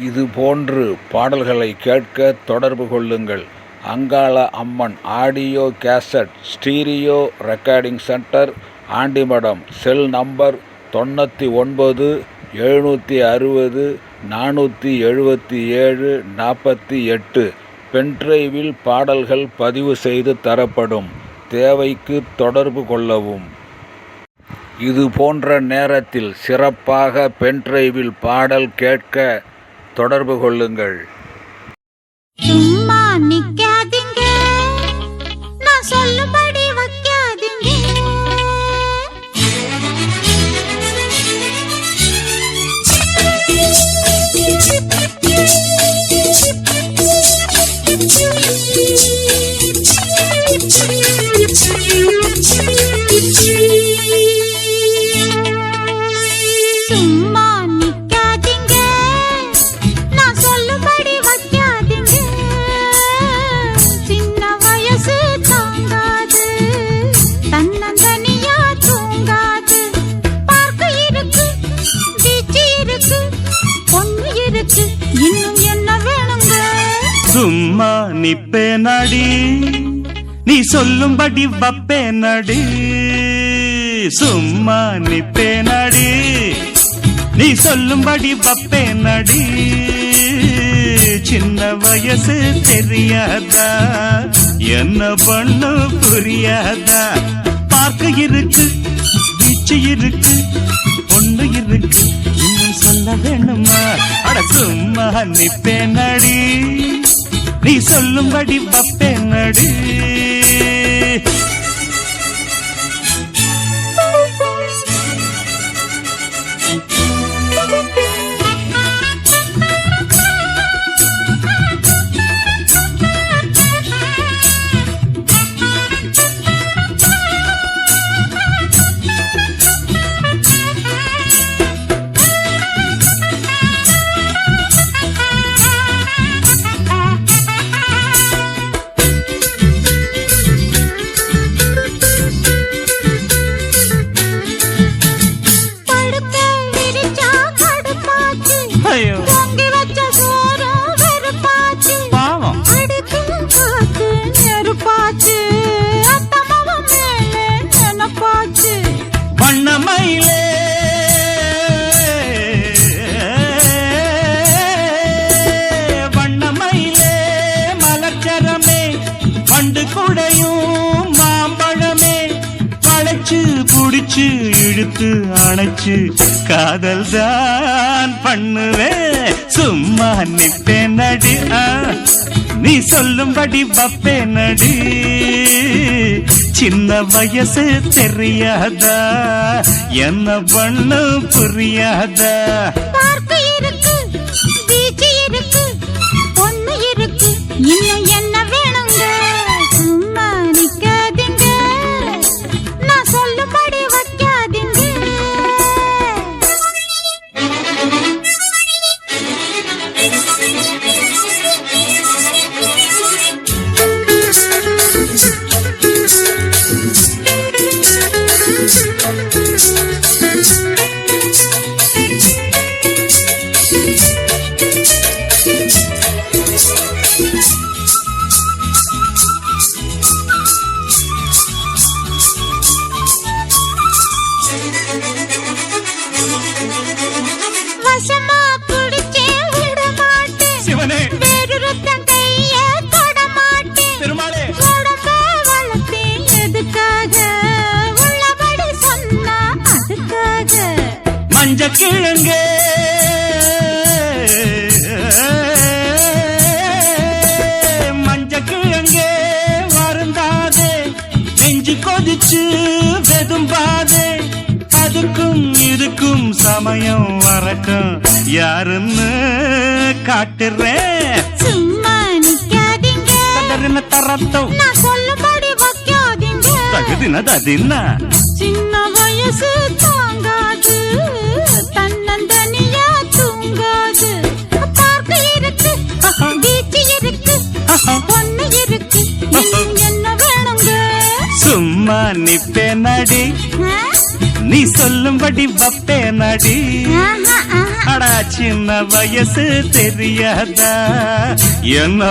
இது போன்று பாடல்களை கேட்க தொடர்பு கொள்ளுங்கள். Angala Amman audio cassette stereo recording center, Andimadam. Cell number 99 760 477 48. பென்டிரைவில் பாடல்கள் பதிவு செய்து தரப்படும். தேவைக்கு தொடர்பு கொள்ளவும். இது போன்ற நேரத்தில் சிறப்பாக பென்டிரைவில் பாடல் கேட்க தொடர்பு கொள்ளுங்கள். சும்மா நிக்காதீங்க, நான் சொல்லும்படி வைக்காதீங்க. சும்மா நிக்காதீங்க, நான் சொல்லும்படி வைக்காதீங்க. சின்ன வயசு தாங்காது, தன்னந்தனியா தூங்காது. பார்க்க இருக்கு, பீச்சு இருக்கு, பொண்ணு இருக்கு, இன்னும் என்ன வேணுங்க? சும்மா நிப்பே நடி, நீ சொல்லும்படி வப்பே நடி. சும்மா நிப்பே நடி, நீ சொல்லும்படி வப்பே நடி. சின்ன வயசு தெரியாதா, என்ன பண்ணு புரியாதா? பார்க்க இருக்கு, பீச்சு இருக்கு, பொண்ணு இருக்கு, இன்னும் சொல்ல வேணுமா? அட சும்மா நிப்பே நடி, நீ சொல்லும்படி வப்பே நடி. வண்ணமயிலே வண்ணமயிலே மலர்ச்சரமே, பண்டு குடையும் மாம்பழமே, வளைச்சு புடிச்சு இழுத்து அணைச்சு காதல் தான் பண்ணுவே. சும்மா நிப்பே நடி, நீ சொல்லும்படி வப்பே நடி. சின்ன வயசு தெரியாதா, என்ன பண்ணு புரியாதா? பார்க்க இருக்கு, பீச்சு இருக்கு, பொண்ணு இருக்கு, இன்னும் என்ன வேணுங்க? சும்மா நிக்காதீங்க, நான் சொல்லும்படி வைக்காதீங்க. வசமா குடிச்சே விட மாட்டேன் சிவனே, வேறு ரத்தம் கைய தொட மாட்டேன் பெருமாளே. உடம்ப வளர்த்தேன் எதுக்காக, உள்ளபடி சொன்னா அதுக்காக. மஞ்ச கிழங்கே மஞ்ச கிழங்கே வருந்தாதே, நெஞ்சு கொதிச்சு வெதும்பாதே. அதுக்கும் இதுக்கும் சமயம் வரட்டும், யாருன்னு காட்டுறேன். சும்மா நிக்காதீங்க, தரத்தோ நான் சொல்லும்படி வைக்காதீங்க. தகுதினா சின்ன வயசு தாங்காது, தன்னந்தனியா தூங்காது. பார்க்க இருக்கு, பீச்சு இருக்கு, பொண்ணு இருக்கு, இன்னும் என்ன வேணுங்க? சும்மா நிப்பே நடி, நீ சொல்லும்படி வப்பே நடி. அடா சின்ன வயசு தெரியாதா என்ன